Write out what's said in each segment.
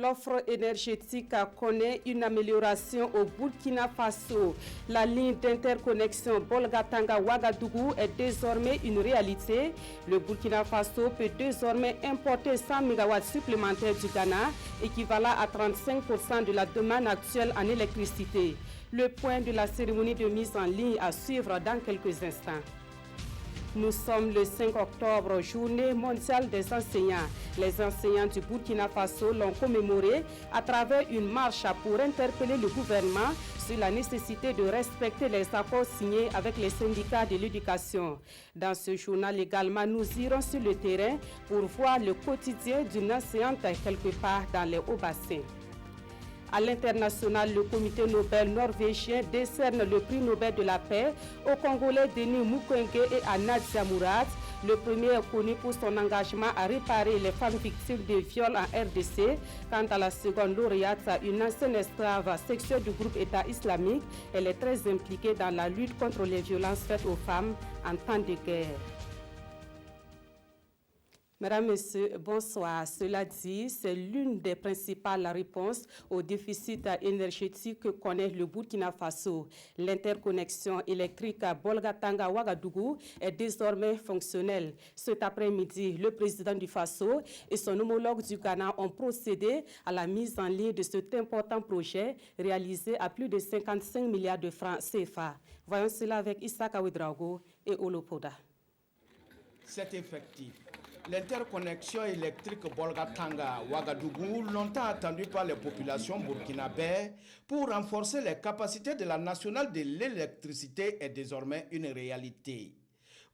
l'offre énergétique connaît une amélioration au Burkina Faso. La ligne d'interconnexion Bolgatanga-Ouagadougou est désormais une réalité. Le Burkina Faso peut désormais importer 100 MW supplémentaires du Ghana, équivalent à 35% de la demande actuelle en électricité. Le point de la cérémonie de mise en ligne à suivre dans quelques instants. Nous sommes le 5 octobre, journée mondiale des enseignants. Les enseignants du Burkina Faso l'ont commémoré à travers une marche pour interpeller le gouvernement sur la nécessité de respecter les accords signés avec les syndicats de l'éducation. Dans ce journal également, nous irons sur le terrain pour voir le quotidien d'une enseignante quelque part dans les hauts-bassins. À l'international, le comité Nobel norvégien décerne le prix Nobel de la paix aux Congolais Denis Mukwege et à Nadia Mourad. Le premier est connu pour son engagement à réparer les femmes victimes de viols en RDC. Quant à la seconde lauréate, une ancienne esclave sexuelle du groupe État islamique, elle est très impliquée dans la lutte contre les violences faites aux femmes en temps de guerre. Mesdames, Messieurs, bonsoir. Cela dit, c'est l'une des principales réponses au déficit énergétique que connaît le Burkina Faso. L'interconnexion électrique Bolgatanga-Ouagadougou est désormais fonctionnelle. Cet après-midi, le président du Faso et son homologue du Ghana ont procédé à la mise en ligne de cet important projet réalisé à plus de 55 milliards de francs CFA. Voyons cela avec Issa Ouedraogo et Olopoda. C'est effectif. L'interconnexion électrique Bolgatanga-Ouagadougou, longtemps attendue par les populations burkinabées pour renforcer les capacités de la nationale de l'électricité, est désormais une réalité.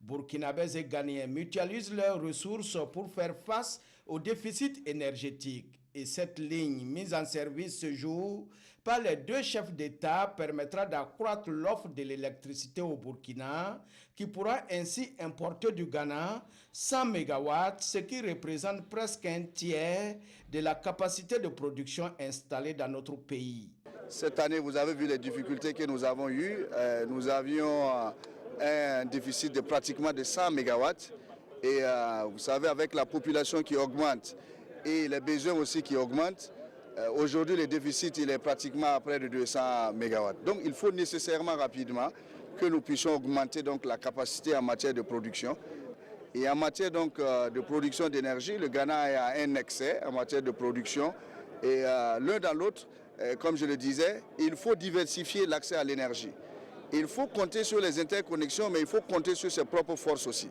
Burkinabés et Ghanéens mutualisent leurs ressources pour faire face au déficit énergétique. Et cette ligne mise en service ce jour par les deux chefs d'État permettra d'accroître l'offre de l'électricité au Burkina, qui pourra ainsi importer du Ghana 100 MW, ce qui représente presque un tiers de la capacité de production installée dans notre pays. Cette année, vous avez vu les difficultés que nous avons eues. Nous avions un déficit de pratiquement de 100 MW. Et vous savez, avec la population qui augmente et les besoins aussi qui augmentent, aujourd'hui le déficit il est pratiquement à près de 200 MW. Donc il faut nécessairement rapidement que nous puissions augmenter donc, la capacité en matière de production. Et en matière donc, de production d'énergie, le Ghana a un excès en matière de production. Et l'un dans l'autre, comme je le disais, il faut diversifier l'accès à l'énergie. Il faut compter sur les interconnexions, mais il faut compter sur ses propres forces aussi.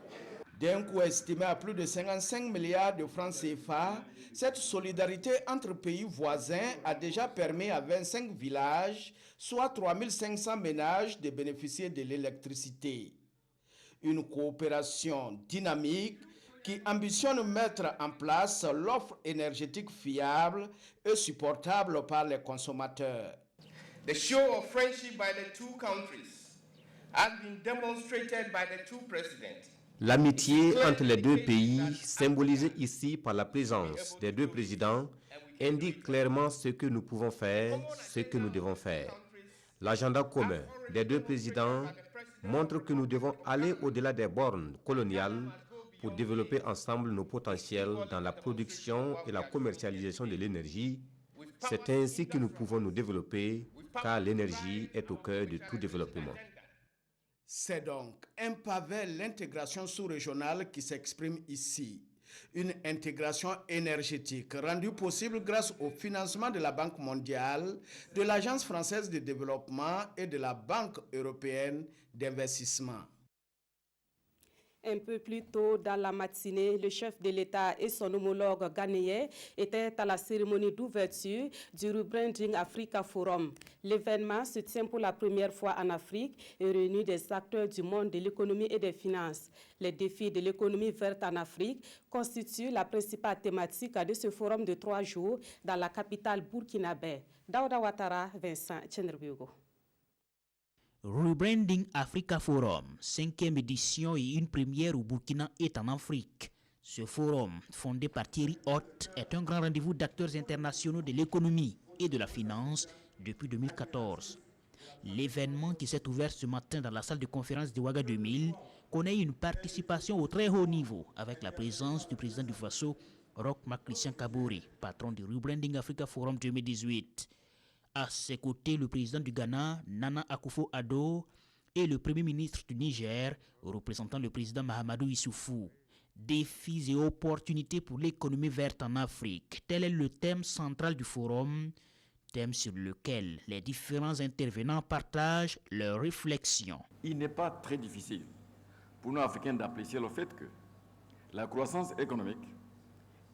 D'un coût estimé à plus de 55 milliards de francs CFA, cette solidarité entre pays voisins a déjà permis à 25 villages, soit 3500 ménages, de bénéficier de l'électricité. Une coopération dynamique qui ambitionne mettre en place l'offre énergétique fiable et supportable par les consommateurs. The show of friendship by the two countries has been demonstrated by the two presidents. L'amitié entre les deux pays, symbolisée ici par la présence des deux présidents, indique clairement ce que nous pouvons faire, ce que nous devons faire. L'agenda commun des deux présidents montre que nous devons aller au-delà des bornes coloniales pour développer ensemble nos potentiels dans la production et la commercialisation de l'énergie. C'est ainsi que nous pouvons nous développer, car l'énergie est au cœur de tout développement. C'est donc un pas vers l'intégration sous-régionale qui s'exprime ici. Une intégration énergétique rendue possible grâce au financement de la Banque mondiale, de l'Agence française de développement et de la Banque européenne d'investissement. Un peu plus tôt dans la matinée, le chef de l'État et son homologue ghanéen étaient à la cérémonie d'ouverture du Rebranding Africa Forum. L'événement se tient pour la première fois en Afrique et réunit des acteurs du monde de l'économie et des finances. Les défis de l'économie verte en Afrique constituent la principale thématique de ce forum de 3 jours dans la capitale burkinabé. Daouda Ouattara, Vincent Tchenderbiogo. Rebranding Africa Forum, 5e édition et une première au Burkina est en Afrique. Ce forum, fondé par Thierry Hott, est un grand rendez-vous d'acteurs internationaux de l'économie et de la finance depuis 2014. L'événement qui s'est ouvert ce matin dans la salle de conférence de Ouaga 2000 connaît une participation au très haut niveau avec la présence du président du Faso, Roch-Marc Christian Kabore, patron du Rebranding Africa Forum 2018. À ses côtés, le président du Ghana, Nana Akufo-Addo, et le premier ministre du Niger, représentant le président Mahamadou Issoufou. Défis et opportunités pour l'économie verte en Afrique. Tel est le thème central du forum, thème sur lequel les différents intervenants partagent leurs réflexions. Il n'est pas très difficile pour nous Africains d'apprécier le fait que la croissance économique,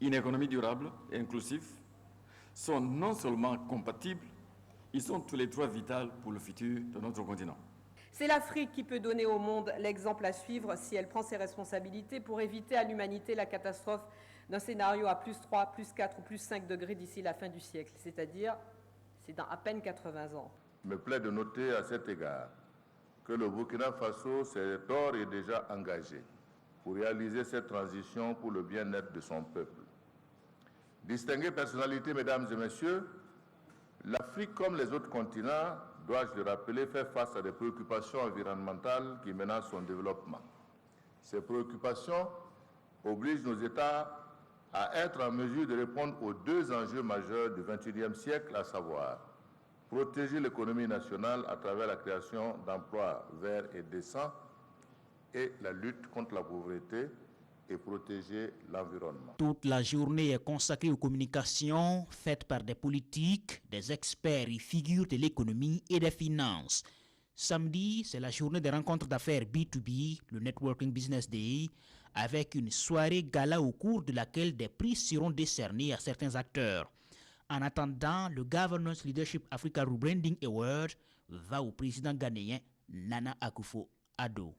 une économie durable et inclusive sont non seulement compatibles, ils sont tous les trois vitaux pour le futur de notre continent. C'est l'Afrique qui peut donner au monde l'exemple à suivre si elle prend ses responsabilités pour éviter à l'humanité la catastrophe d'un scénario à plus 3, plus 4 ou plus 5 degrés d'ici la fin du siècle, c'est-à-dire c'est dans à peine 80 ans. Il me plaît de noter à cet égard que le Burkina Faso s'est d'ores et déjà engagé pour réaliser cette transition pour le bien-être de son peuple. Distinguées personnalités, mesdames et messieurs, l'Afrique, comme les autres continents, dois-je le rappeler, fait face à des préoccupations environnementales qui menacent son développement. Ces préoccupations obligent nos États à être en mesure de répondre aux deux enjeux majeurs du XXIe siècle, à savoir protéger l'économie nationale à travers la création d'emplois verts et décents et la lutte contre la pauvreté et protéger l'environnement. Toute la journée est consacrée aux communications faites par des politiques, des experts et figures de l'économie et des finances. Samedi, c'est la journée des rencontres d'affaires B2B, le Networking Business Day, avec une soirée gala au cours de laquelle des prix seront décernés à certains acteurs. En attendant, le Governance Leadership Africa Rebranding Award va au président ghanéen Nana Akufo-Addo.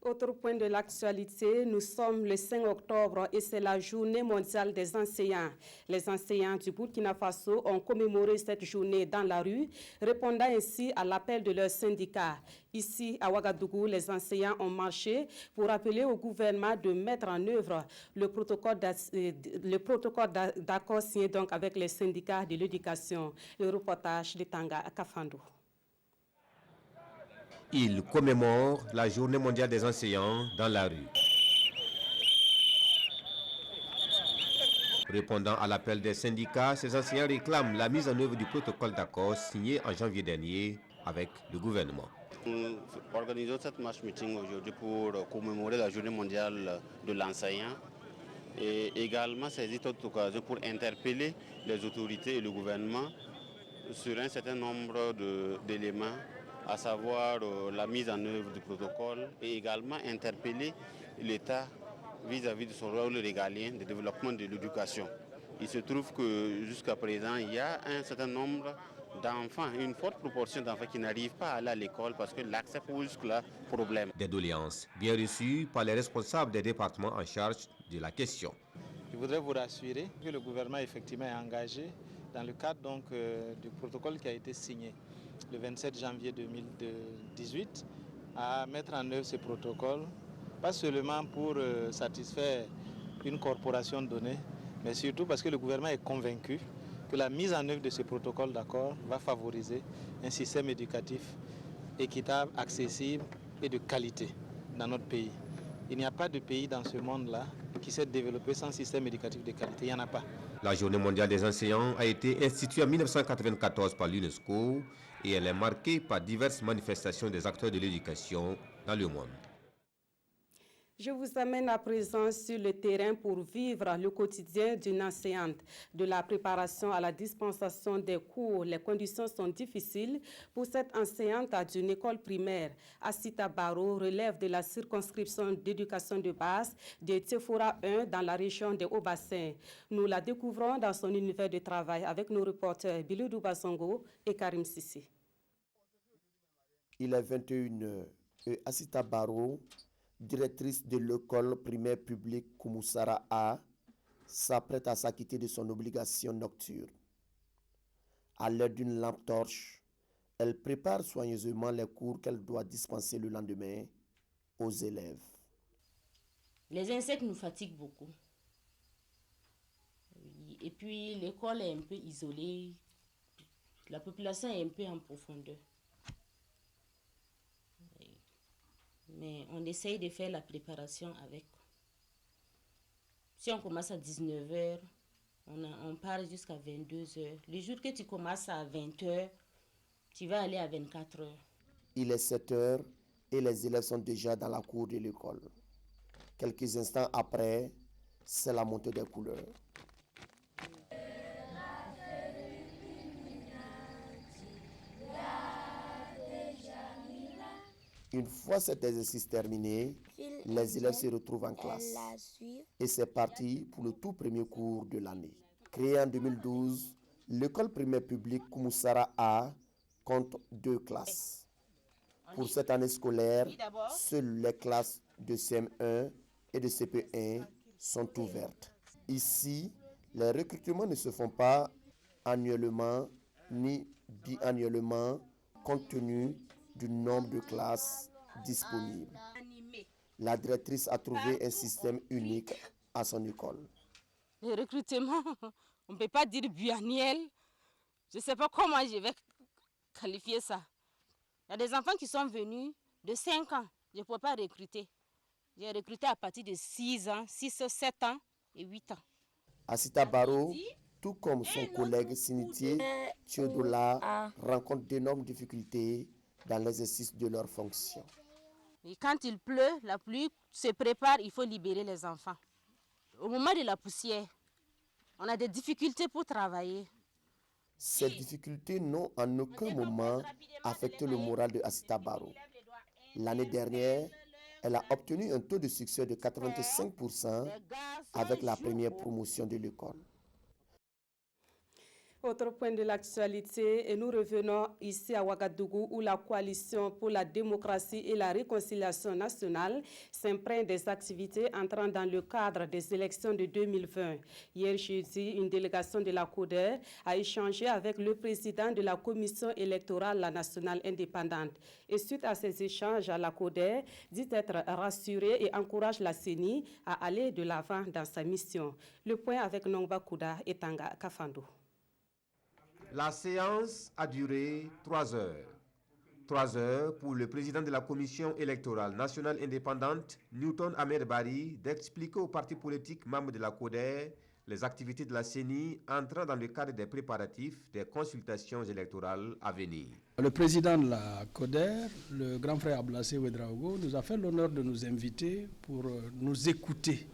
Autre point de l'actualité, nous sommes le 5 octobre et c'est la journée mondiale des enseignants. Les enseignants du Burkina Faso ont commémoré cette journée dans la rue, répondant ainsi à l'appel de leur syndicat. Ici, à Ouagadougou, les enseignants ont marché pour appeler au gouvernement de mettre en œuvre le protocole d'accord signé donc avec les syndicats de l'éducation. Le reportage de Tanga Kafando. Il commémore la journée mondiale des enseignants dans la rue. Répondant à l'appel des syndicats, ces enseignants réclament la mise en œuvre du protocole d'accord signé en janvier dernier avec le gouvernement. Nous organisons cette marche meeting aujourd'hui pour commémorer la journée mondiale de l'enseignant et également saisir toute occasion pour interpeller les autorités et le gouvernement sur un certain nombre d'éléments, à savoir la mise en œuvre du protocole et également interpeller l'État vis-à-vis de son rôle régalien de développement de l'éducation. Il se trouve que jusqu'à présent, il y a un certain nombre d'enfants, une forte proportion d'enfants qui n'arrivent pas à aller à l'école parce que l'accès pose problème. Des doléances bien reçues par les responsables des départements en charge de la question. Je voudrais vous rassurer que le gouvernement effectivement est engagé dans le cadre donc, du protocole qui a été signé le 27 janvier 2018 à mettre en œuvre ce protocole, pas seulement pour satisfaire une corporation donnée, mais surtout parce que le gouvernement est convaincu que la mise en œuvre de ce protocole d'accord va favoriser un système éducatif équitable, accessible et de qualité dans notre pays. Il n'y a pas de pays dans ce monde-là qui s'est développé sans système éducatif de qualité. Il n'y en a pas. La Journée mondiale des enseignants a été instituée en 1994 par l'UNESCO et elle est marquée par diverses manifestations des acteurs de l'éducation dans le monde. Je vous amène à présent sur le terrain pour vivre le quotidien d'une enseignante. De la préparation à la dispensation des cours, les conditions sont difficiles pour cette enseignante d'une école primaire. Assita Barrow relève de la circonscription d'éducation de base de Tefora 1 dans la région des Hauts-Bassins. Nous la découvrons dans son univers de travail avec nos reporters Biludou Basongo et Karim Sissi. Il est 21h et Assita Barrow, directrice de l'école primaire publique Koumoussara A, s'apprête à s'acquitter de son obligation nocturne. À l'aide d'une lampe torche, elle prépare soigneusement les cours qu'elle doit dispenser le lendemain aux élèves. Les insectes nous fatiguent beaucoup. Et puis l'école est un peu isolée, la population est un peu en profondeur. Mais on essaye de faire la préparation avec. Si on commence à 19h, on part jusqu'à 22h. Le jour que tu commences à 20h, tu vas aller à 24h. Il est 7h et les élèves sont déjà dans la cour de l'école. Quelques instants après, c'est la montée des couleurs. Une fois cet exercice terminé, les élèves se retrouvent en classe. Et c'est parti pour le tout premier cours de l'année. Créée en 2012, l'école primaire publique Koumousara A compte 2 classes. Pour cette année scolaire, seules les classes de CM1 et de CP1 sont ouvertes. Ici, les recrutements ne se font pas annuellement ni biannuellement compte tenu du nombre de classes disponibles. La directrice a trouvé un système unique à son école. Le recrutement, on ne peut pas dire biannuel. Je ne sais pas comment je vais qualifier ça. Il y a des enfants qui sont venus de 5 ans. Je ne peux pas recruter. J'ai recruté à partir de 6 ans, 6, 7 ans et 8 ans. Asita Barrow, tout comme son collègue Sinitié Thiodola, rencontre d'énormes difficultés dans l'exercice de leurs fonctions. Et quand il pleut, la pluie se prépare, il faut libérer les enfants. Au moment de la poussière, on a des difficultés pour travailler. Ces difficultés n'ont en aucun moment affecté le moral de Asita Barrow. L'année dernière, elle a obtenu un taux de succès de 85% avec la première promotion de l'école. Autre point de l'actualité, et nous revenons ici à Ouagadougou où la coalition pour la démocratie et la réconciliation nationale s'imprègne des activités entrant dans le cadre des élections de 2020. Hier jeudi, une délégation de la CODER a échangé avec le président de la commission électorale nationale indépendante. Et suite à ces échanges, la CODER dit être rassurée et encourage la CENI à aller de l'avant dans sa mission. Le point avec Nongba Kouda et Tanga Kafando. La séance a duré 3 heures. 3 heures pour le président de la commission électorale nationale indépendante, Newton Ahmed Bari, d'expliquer aux partis politiques membres de la CODER les activités de la CENI entrant dans le cadre des préparatifs des consultations électorales à venir. Le président de la CODER, le grand frère Ablassé Ouedraogo, nous a fait l'honneur de nous inviter pour nous écouter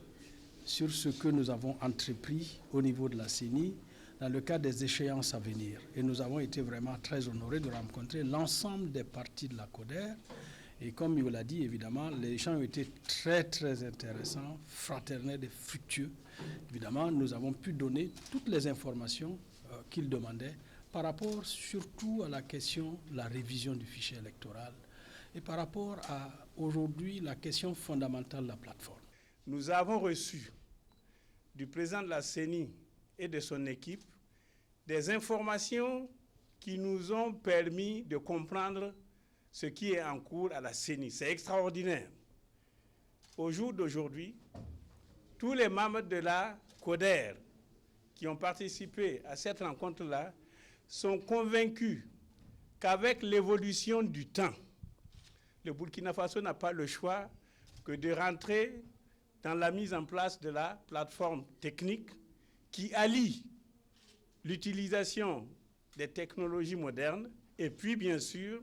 sur ce que nous avons entrepris au niveau de la CENI dans le cadre des échéances à venir. Et nous avons été vraiment très honorés de rencontrer l'ensemble des partis de la CODER. Et comme il l'a dit, évidemment, les échanges ont été très, très intéressants, fraternels et fructueux. Évidemment, nous avons pu donner toutes les informations qu'ils demandaient par rapport surtout à la question de la révision du fichier électoral et par rapport à, aujourd'hui, la question fondamentale de la plateforme. Nous avons reçu du président de la CENI et de son équipe des informations qui nous ont permis de comprendre ce qui est en cours à la CENI. C'est extraordinaire. Au jour d'aujourd'hui, tous les membres de la CODER qui ont participé à cette rencontre-là sont convaincus qu'avec l'évolution du temps, le Burkina Faso n'a pas le choix que de rentrer dans la mise en place de la plateforme technique qui allie l'utilisation des technologies modernes et puis, bien sûr,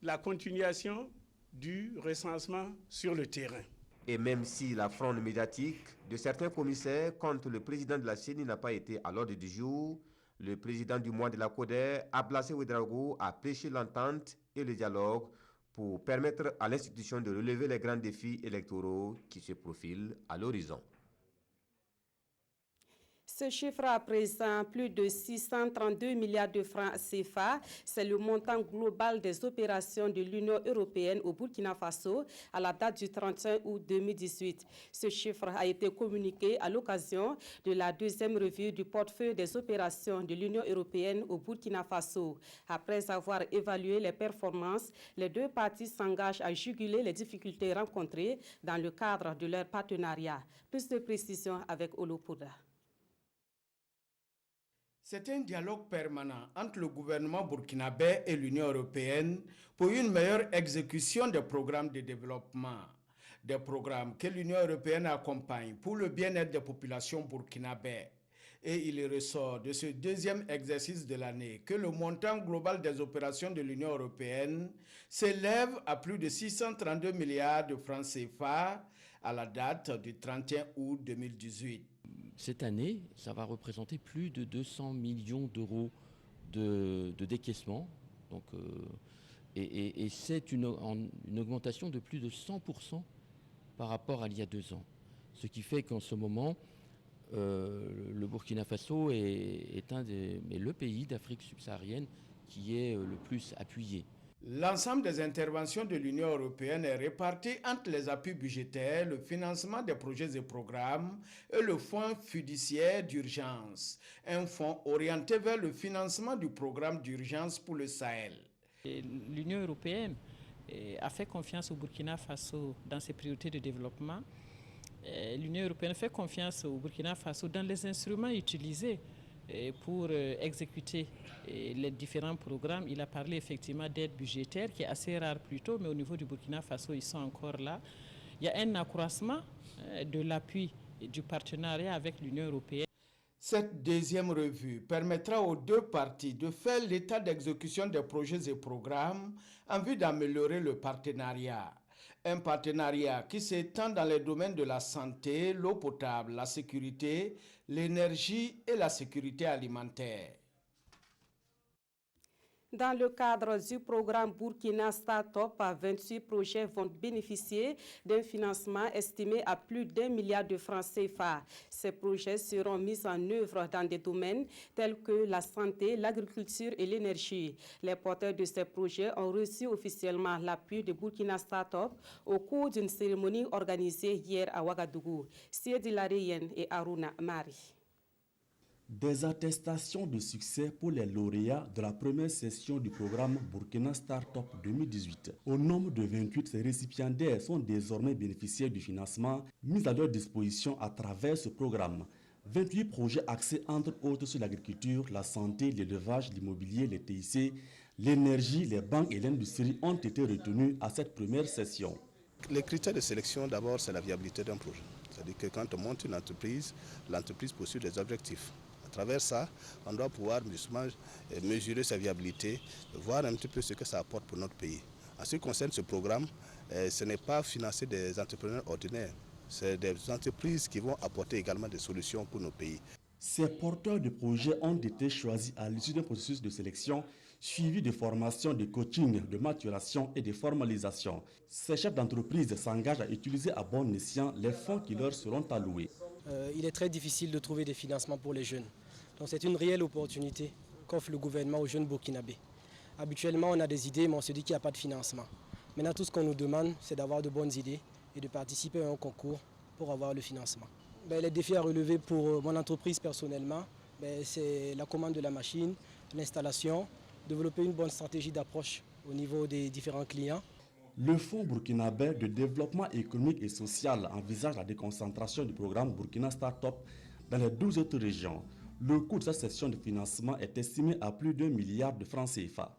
la continuation du recensement sur le terrain. Et même si la fronde médiatique de certains commissaires contre le président de la CENI n'a pas été à l'ordre du jour, le président du mois de la CODER, Ablassé Ouedraogo, a prêché l'entente et le dialogue pour permettre à l'institution de relever les grands défis électoraux qui se profilent à l'horizon. Ce chiffre à présent, plus de 632 milliards de francs CFA, c'est le montant global des opérations de l'Union européenne au Burkina Faso à la date du 31 août 2018. Ce chiffre a été communiqué à l'occasion de la deuxième revue du portefeuille des opérations de l'Union européenne au Burkina Faso. Après avoir évalué les performances, les deux parties s'engagent à juguler les difficultés rencontrées dans le cadre de leur partenariat. Plus de précisions avec Olopouda. C'est un dialogue permanent entre le gouvernement burkinabé et l'Union européenne pour une meilleure exécution des programmes de développement. Des programmes que l'Union européenne accompagne pour le bien-être des populations burkinabè. Et il ressort de ce deuxième exercice de l'année que le montant global des opérations de l'Union européenne s'élève à plus de 632 milliards de francs CFA à la date du 31 août 2018. Cette année, ça va représenter plus de 200 millions d'euros de décaissement. Donc, et c'est une augmentation de plus de 100% par rapport à il y a 2 ans. Ce qui fait qu'en ce moment, le Burkina Faso est le pays d'Afrique subsaharienne qui est le plus appuyé. L'ensemble des interventions de l'Union européenne est réparti entre les appuis budgétaires, le financement des projets et programmes et le fonds fiduciaire d'urgence, un fonds orienté vers le financement du programme d'urgence pour le Sahel. L'Union européenne a fait confiance au Burkina Faso dans ses priorités de développement. L'Union européenne fait confiance au Burkina Faso dans les instruments utilisés pour exécuter les différents programmes. Il a parlé effectivement d'aide budgétaire qui est assez rare plutôt, mais au niveau du Burkina Faso, ils sont encore là. Il y a un accroissement de l'appui et du partenariat avec l'Union européenne. Cette deuxième revue permettra aux deux parties de faire l'état d'exécution des projets et programmes en vue d'améliorer le partenariat. Un partenariat qui s'étend dans les domaines de la santé, l'eau potable, la sécurité, l'énergie et la sécurité alimentaire. Dans le cadre du programme Burkina Startup, 28 projets vont bénéficier d'un financement estimé à plus d'1 milliard de francs CFA. Ces projets seront mis en œuvre dans des domaines tels que la santé, l'agriculture et l'énergie. Les porteurs de ces projets ont reçu officiellement l'appui de Burkina Startup au cours d'une cérémonie organisée hier à Ouagadougou. Siedi Lareyen et Aruna Mari. Des attestations de succès pour les lauréats de la première session du programme Burkina Startup 2018. Au nombre de 28, ces récipiendaires sont désormais bénéficiaires du financement mis à leur disposition à travers ce programme. 28 projets axés entre autres sur l'agriculture, la santé, l'élevage, l'immobilier, les TIC, l'énergie, les banques et l'industrie ont été retenus à cette première session. Les critères de sélection, d'abord, c'est la viabilité d'un projet. C'est-à-dire que quand on monte une entreprise, l'entreprise poursuit des objectifs. À travers ça, on doit pouvoir justement mesurer sa viabilité, voir un petit peu ce que ça apporte pour notre pays. En ce qui concerne ce programme, ce n'est pas financer des entrepreneurs ordinaires, c'est des entreprises qui vont apporter également des solutions pour nos pays. Ces porteurs de projets ont été choisis à l'issue d'un processus de sélection suivi de formation, de coaching, de maturation et de formalisation. Ces chefs d'entreprise s'engagent à utiliser à bon escient les fonds qui leur seront alloués. Il est très difficile de trouver des financements pour les jeunes. Donc c'est une réelle opportunité qu'offre le gouvernement aux jeunes burkinabés. Habituellement, on a des idées, mais on se dit qu'il n'y a pas de financement. Maintenant, tout ce qu'on nous demande, c'est d'avoir de bonnes idées et de participer à un concours pour avoir le financement. Les défis à relever pour mon entreprise personnellement, c'est la commande de la machine, l'installation, développer une bonne stratégie d'approche au niveau des différents clients. Le Fonds burkinabé de développement économique et social envisage la déconcentration du programme Burkina Startup dans les 12 autres régions. Le coût de cette session de financement est estimé à plus d'1 milliard de francs CFA.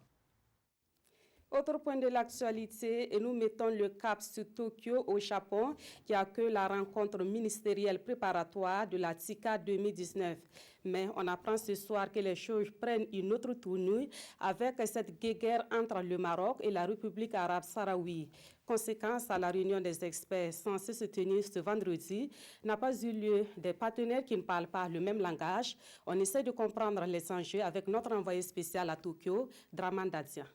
Autre point de l'actualité, et nous mettons le cap sur Tokyo au Japon qui accueille la rencontre ministérielle préparatoire de la TICAD 2019. Mais on apprend ce soir que les choses prennent une autre tournure avec cette guerre entre le Maroc et la République arabe sahraoui. Conséquence à la réunion des experts censée se tenir ce vendredi n'a pas eu lieu. Des partenaires qui ne parlent pas le même langage. On essaie de comprendre les enjeux avec notre envoyé spécial à Tokyo, Draman Dadia.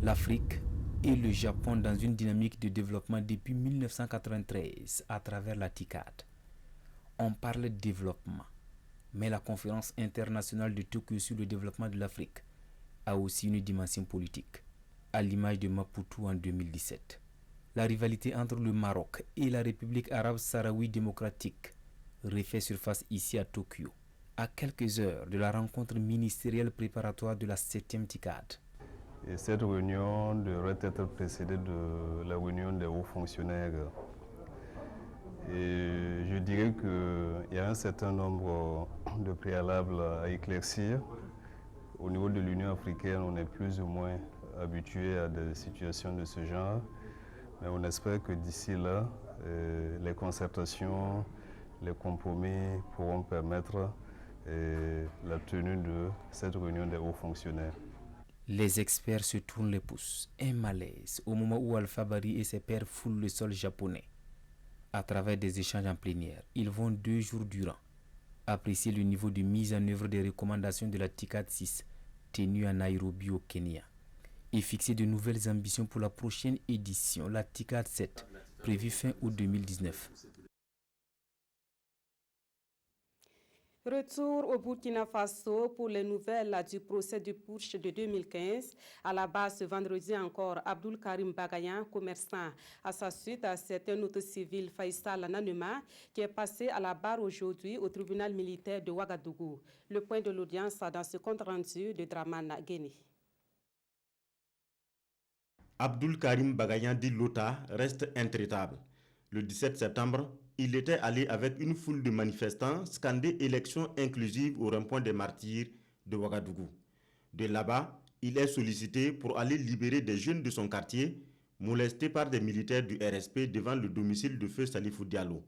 L'Afrique et le Japon dans une dynamique de développement depuis 1993 à travers la TICAD. On parle de développement, mais la conférence internationale de Tokyo sur le développement de l'Afrique a aussi une dimension politique, à l'image de Maputo en 2017. La rivalité entre le Maroc et la République arabe sahraoui démocratique refait surface ici à Tokyo, à quelques heures de la rencontre ministérielle préparatoire de la 7e TICAD. Et cette réunion devrait être précédée de la réunion des hauts fonctionnaires. Et je dirais qu'il y a un certain nombre de préalables à éclaircir. Au niveau de l'Union africaine, on est plus ou moins habitués à des situations de ce genre, mais on espère que d'ici là, les concertations, les compromis pourront permettre la tenue de cette réunion des hauts fonctionnaires. Les experts se tournent les pouces, un malaise, au moment où Alpha Bari et ses pairs foulent le sol japonais. À travers des échanges en plénière, ils vont 2 jours durant apprécier le niveau de mise en œuvre des recommandations de la TICAD 6 tenue à Nairobi au Kenya et fixer de nouvelles ambitions pour la prochaine édition, la TICAD 7, prévue fin août 2019. Retour au Burkina Faso pour les nouvelles du procès du putsch de 2015. À la base, ce vendredi encore, Abdul Karim Bagayan, commerçant. À sa suite, c'est un autre civil, Faisal Nanema, qui est passé à la barre aujourd'hui au tribunal militaire de Ouagadougou. Le point de l'audience dans ce compte rendu de Dramana Guéni. Abdul Karim Bagayan dit Lota reste intraitable. Le 17 septembre, il était allé avec une foule de manifestants scander élection inclusive au rond-point des martyrs de Ouagadougou. De là-bas, il est sollicité pour aller libérer des jeunes de son quartier molestés par des militaires du RSP devant le domicile de feu Salifou Diallo.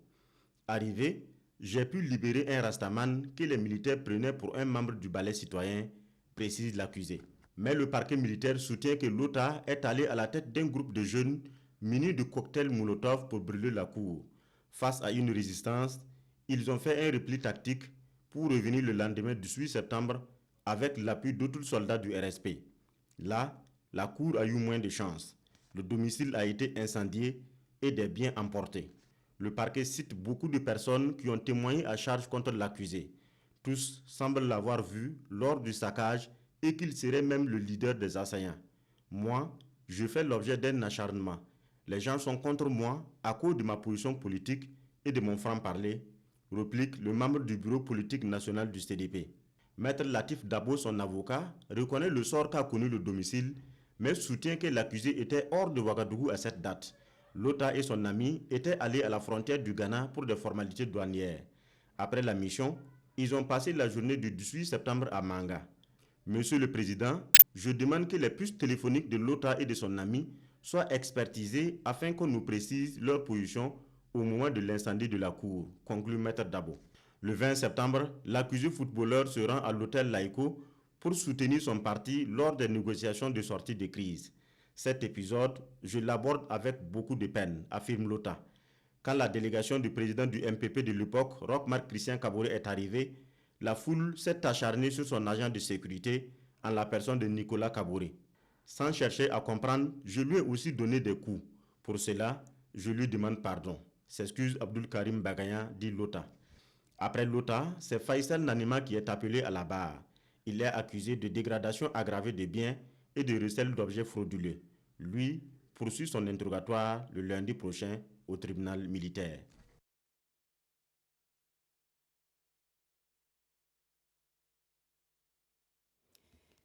Arrivé, j'ai pu libérer un rastaman que les militaires prenaient pour un membre du balai citoyen, précise l'accusé. Mais le parquet militaire soutient que Lota est allé à la tête d'un groupe de jeunes munis de cocktails Molotov pour brûler la cour. Face à une résistance, ils ont fait un repli tactique pour revenir le lendemain du 8 septembre avec l'appui d'autres soldats du RSP. Là, la cour a eu moins de chance. Le domicile a été incendié et des biens emportés. Le parquet cite beaucoup de personnes qui ont témoigné à charge contre l'accusé. Tous semblent l'avoir vu lors du saccage et qu'il serait même le leader des assaillants. Moi, je fais l'objet d'un acharnement. Les gens sont contre moi à cause de ma position politique et de mon franc-parler, réplique le membre du bureau politique national du CDP. Maître Latif Dabo, son avocat, reconnaît le sort qu'a connu le domicile, mais soutient que l'accusé était hors de Ouagadougou à cette date. Lota et son ami étaient allés à la frontière du Ghana pour des formalités douanières. Après la mission, ils ont passé la journée du 18 septembre à Manga. Monsieur le Président, je demande que les puces téléphoniques de Lota et de son ami soient expertisées afin qu'on nous précise leur position au moment de l'incendie de la cour, conclut Maître Dabo. Le 20 septembre, l'accusé footballeur se rend à l'hôtel Laïko pour soutenir son parti lors des négociations de sortie de crise. Cet épisode, je l'aborde avec beaucoup de peine, affirme Lota. Quand la délégation du président du MPP de l'époque, Roch-Marc Christian Kaboré, est arrivée, la foule s'est acharnée sur son agent de sécurité en la personne de Nicolas Kaboré. Sans chercher à comprendre, je lui ai aussi donné des coups. Pour cela, je lui demande pardon. S'excuse Abdul Karim Bagayan, dit Lota. Après Lota, c'est Faisal Nanema qui est appelé à la barre. Il est accusé de dégradation aggravée des biens et de recel d'objets frauduleux. Lui poursuit son interrogatoire le lundi prochain au tribunal militaire.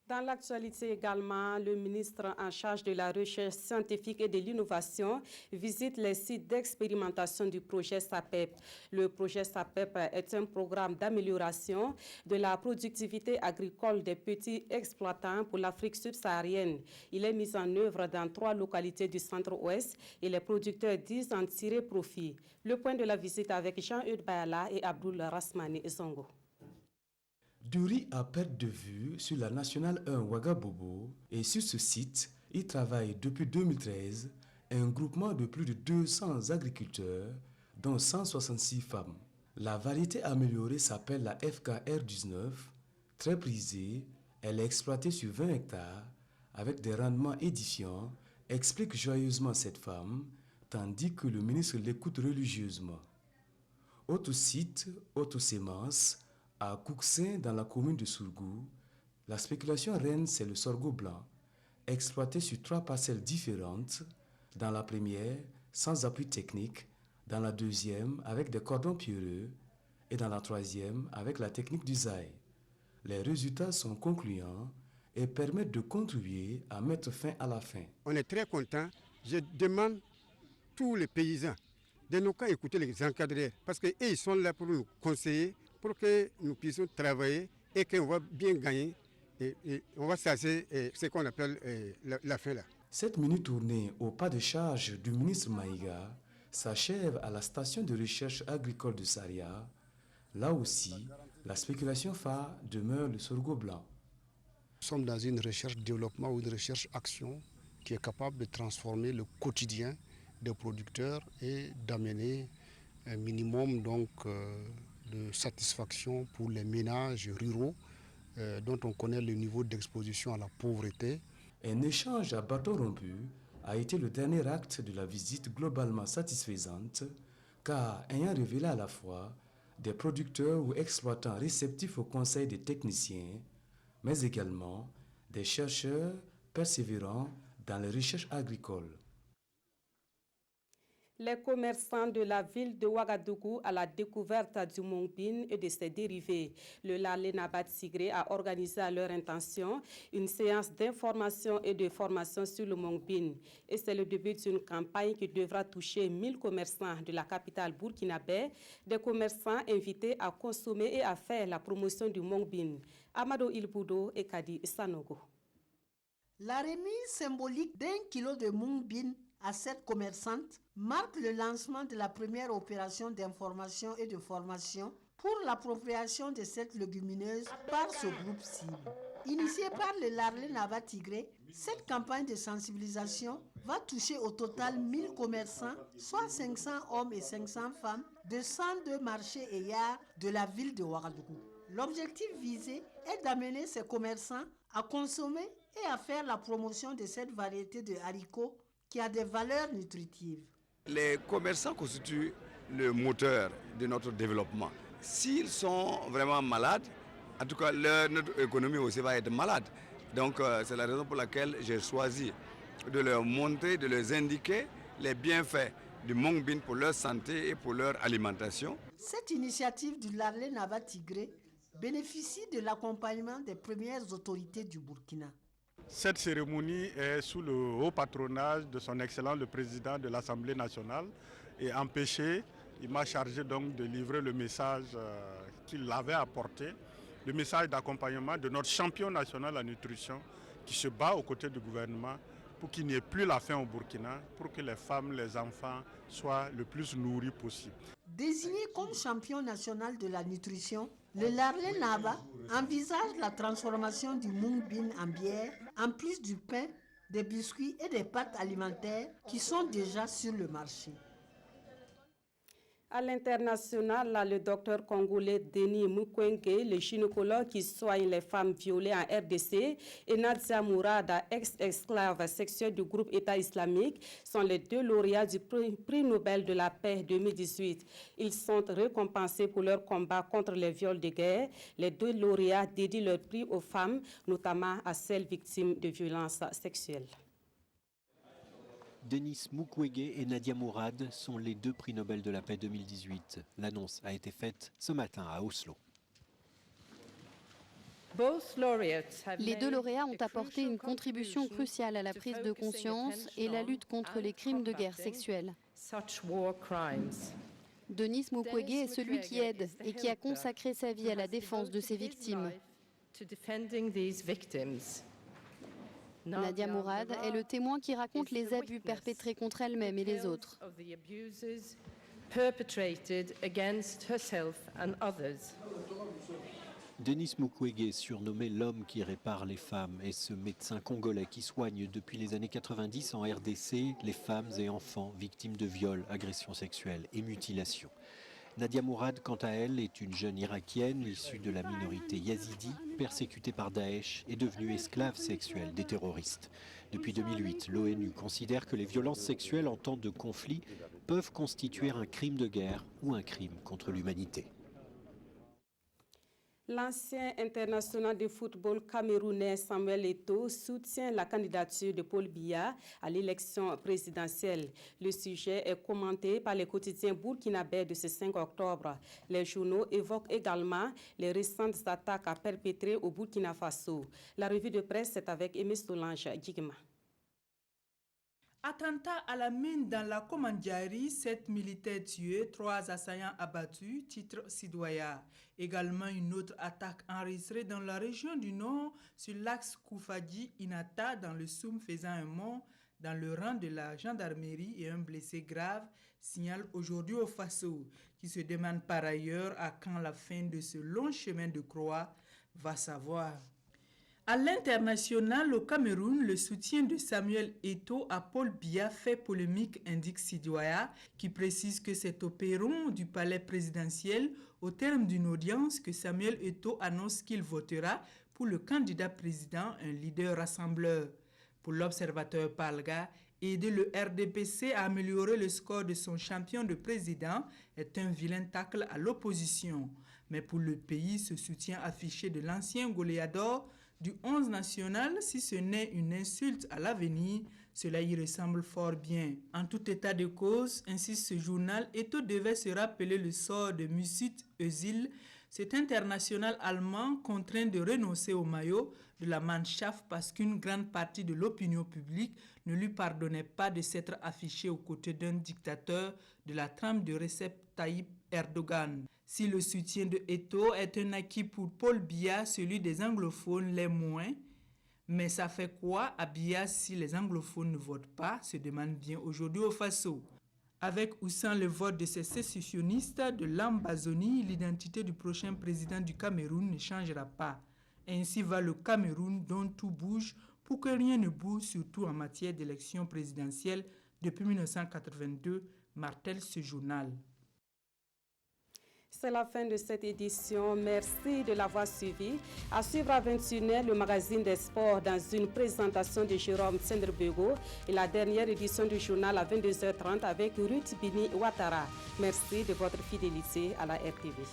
Dans l'actualité également, le ministre en charge de la recherche scientifique et de l'innovation visite les sites d'expérimentation du projet SAPEP. Le projet SAPEP est un programme d'amélioration de la productivité agricole des petits exploitants pour l'Afrique subsaharienne. Il est mis en œuvre dans 3 localités du centre-ouest et les producteurs disent en tirer profit. Le point de la visite avec Jean-Eudes Bayala et Abdoul Rasmani Zongo. Du riz à perte de vue sur la nationale 1 Ouagabougou et sur ce site, il travaille depuis 2013 un groupement de plus de 200 agriculteurs, dont 166 femmes. La variété améliorée s'appelle la FKR19, très prisée, elle est exploitée sur 20 hectares avec des rendements édifiants, explique joyeusement cette femme, tandis que le ministre l'écoute religieusement. Autre site, autre sémence, à Couksin, dans la commune de Sourgou, la spéculation reine, c'est le sorgho blanc, exploité sur 3 parcelles différentes. Dans la première, sans appui technique, dans la deuxième, avec des cordons pierreux, et dans la troisième, avec la technique du zaï. Les résultats sont concluants et permettent de contribuer à mettre fin à la faim. On est très content. Je demande tous les paysans de nous pas écouter les encadreurs, parce qu'ils sont là pour nous conseiller, pour que nous puissions travailler et qu'on va bien gagner Et on va chasser ce qu'on appelle la faim là. Cette mini-tournée au pas de charge du ministre Maïga s'achève à la station de recherche agricole de Saria. Là aussi, la spéculation phare demeure le sorgho blanc. Nous sommes dans une recherche-développement ou une recherche-action qui est capable de transformer le quotidien des producteurs et d'amener un minimum donc, de satisfaction pour les ménages ruraux dont on connaît le niveau d'exposition à la pauvreté. Un échange à bâton rompu a été le dernier acte de la visite globalement satisfaisante, car ayant révélé à la fois des producteurs ou exploitants réceptifs au conseil des techniciens, mais également des chercheurs persévérants dans les recherches agricoles. Les commerçants de la ville de Ouagadougou à la découverte du Mongbin et de ses dérivés. Le Lalé Nabat Tigré a organisé à leur intention une séance d'information et de formation sur le Mongbin. Et c'est le début d'une campagne qui devra toucher 1000 commerçants de la capitale burkinabé, des commerçants invités à consommer et à faire la promotion du Mongbin. Amado Ilboudo et Kadi Sanogo. La remise symbolique d'1 kilo de Mongbin à cette commerçante marque le lancement de la première opération d'information et de formation pour l'appropriation de cette légumineuse par ce groupe cible. Initiée par le Lalé Nabat Tigré, cette campagne de sensibilisation va toucher au total 1000 commerçants, soit 500 hommes et 500 femmes, de 102 marchés et yards de la ville de Ouagadougou. L'objectif visé est d'amener ces commerçants à consommer et à faire la promotion de cette variété de haricots qui a des valeurs nutritives. Les commerçants constituent le moteur de notre développement. S'ils sont vraiment malades, en tout cas notre économie aussi va être malade. Donc c'est la raison pour laquelle j'ai choisi de leur montrer, de leur indiquer les bienfaits du Mongbin pour leur santé et pour leur alimentation. Cette initiative du Lalé Nabat Tigré bénéficie de l'accompagnement des premières autorités du Burkina. Cette cérémonie est sous le haut patronage de son Excellence le Président de l'Assemblée nationale et empêché, il m'a chargé donc de livrer le message qu'il avait apporté, le message d'accompagnement de notre champion national en nutrition qui se bat aux côtés du gouvernement pour qu'il n'y ait plus la faim au Burkina, pour que les femmes, les enfants soient le plus nourris possible. Désigné comme champion national de la nutrition, le Lalé Nabat envisage la transformation du Mongbin en bière, en plus du pain, des biscuits et des pâtes alimentaires qui sont déjà sur le marché. À l'international, le docteur congolais Denis Mukwege, le gynécologue qui soigne les femmes violées en RDC, et Nadia Mourad, ex-esclave sexuelle du groupe État islamique, sont les deux lauréats du prix Nobel de la paix 2018. Ils sont récompensés pour leur combat contre les viols de guerre. Les deux lauréats dédient leur prix aux femmes, notamment à celles victimes de violences sexuelles. Denis Mukwege et Nadia Mourad sont les deux prix Nobel de la paix 2018. L'annonce a été faite ce matin à Oslo. Les deux lauréats ont apporté une contribution cruciale à la prise de conscience et la lutte contre les crimes de guerre sexuels. Denis Mukwege est celui qui aide et qui a consacré sa vie à la défense de ses victimes. Nadia Mourad est le témoin qui raconte les abus perpétrés contre elle-même et les autres. Denis Mukwege, surnommé l'homme qui répare les femmes, est ce médecin congolais qui soigne depuis les années 90 en RDC les femmes et enfants victimes de viols, agressions sexuelles et mutilations. Nadia Mourad, quant à elle, est une jeune irakienne issue de la minorité yazidi, persécutée par Daesh et devenue esclave sexuelle des terroristes. Depuis 2008, l'ONU considère que les violences sexuelles en temps de conflit peuvent constituer un crime de guerre ou un crime contre l'humanité. L'ancien international de football camerounais Samuel Eto'o soutient la candidature de Paul Biya à l'élection présidentielle. Le sujet est commenté par les quotidiens burkinabés de ce 5 octobre. Les journaux évoquent également les récentes attaques perpétrées au Burkina Faso. La revue de presse est avec Aimé Solange Guigma. Attentat à la mine dans la Commandiari, 7 militaires tués, 3 assaillants abattus, titre Sidoya. Également une autre attaque enregistrée dans la région du Nord sur l'axe Koufadi-Inata dans le Soum faisant un mort dans le rang de la gendarmerie et un blessé grave, signale aujourd'hui au Faso, qui se demande par ailleurs à quand la fin de ce long chemin de croix va savoir. À l'international, au Cameroun, le soutien de Samuel Eto'o à Paul Biya fait polémique, indique Sidoya, qui précise que c'est au perron du palais présidentiel, au terme d'une audience, que Samuel Eto'o annonce qu'il votera pour le candidat président, un leader rassembleur. Pour l'observateur Palga, aider le RDPC à améliorer le score de son champion de président est un vilain tacle à l'opposition. Mais pour le pays, ce soutien affiché de l'ancien goléador du 11 national, si ce n'est une insulte à l'avenir, cela y ressemble fort bien. En tout état de cause, insiste ce journal, Eto'o devait se rappeler le sort de Mesut Özil, cet international allemand contraint de renoncer au maillot de la Mannschaft parce qu'une grande partie de l'opinion publique ne lui pardonnait pas de s'être affiché aux côtés d'un dictateur de la trame de Recep Tayyip Erdogan. Si le soutien de Eto'o est un acquis pour Paul Biya, celui des anglophones l'est moins. Mais ça fait quoi à Biya si les anglophones ne votent pas, se demande bien aujourd'hui au Faso. Avec ou sans le vote de ces sécessionnistes de l'Ambazonie, l'identité du prochain président du Cameroun ne changera pas. Ainsi va le Cameroun dont tout bouge pour que rien ne bouge, surtout en matière d'élection présidentielle depuis 1982, martèle ce journal. C'est la fin de cette édition. Merci de l'avoir suivi. À suivre à 21h, le magazine des sports dans une présentation de Jérôme Tsendrebego et la dernière édition du journal à 22h30 avec Ruth Bini Ouattara. Merci de votre fidélité à la RTV.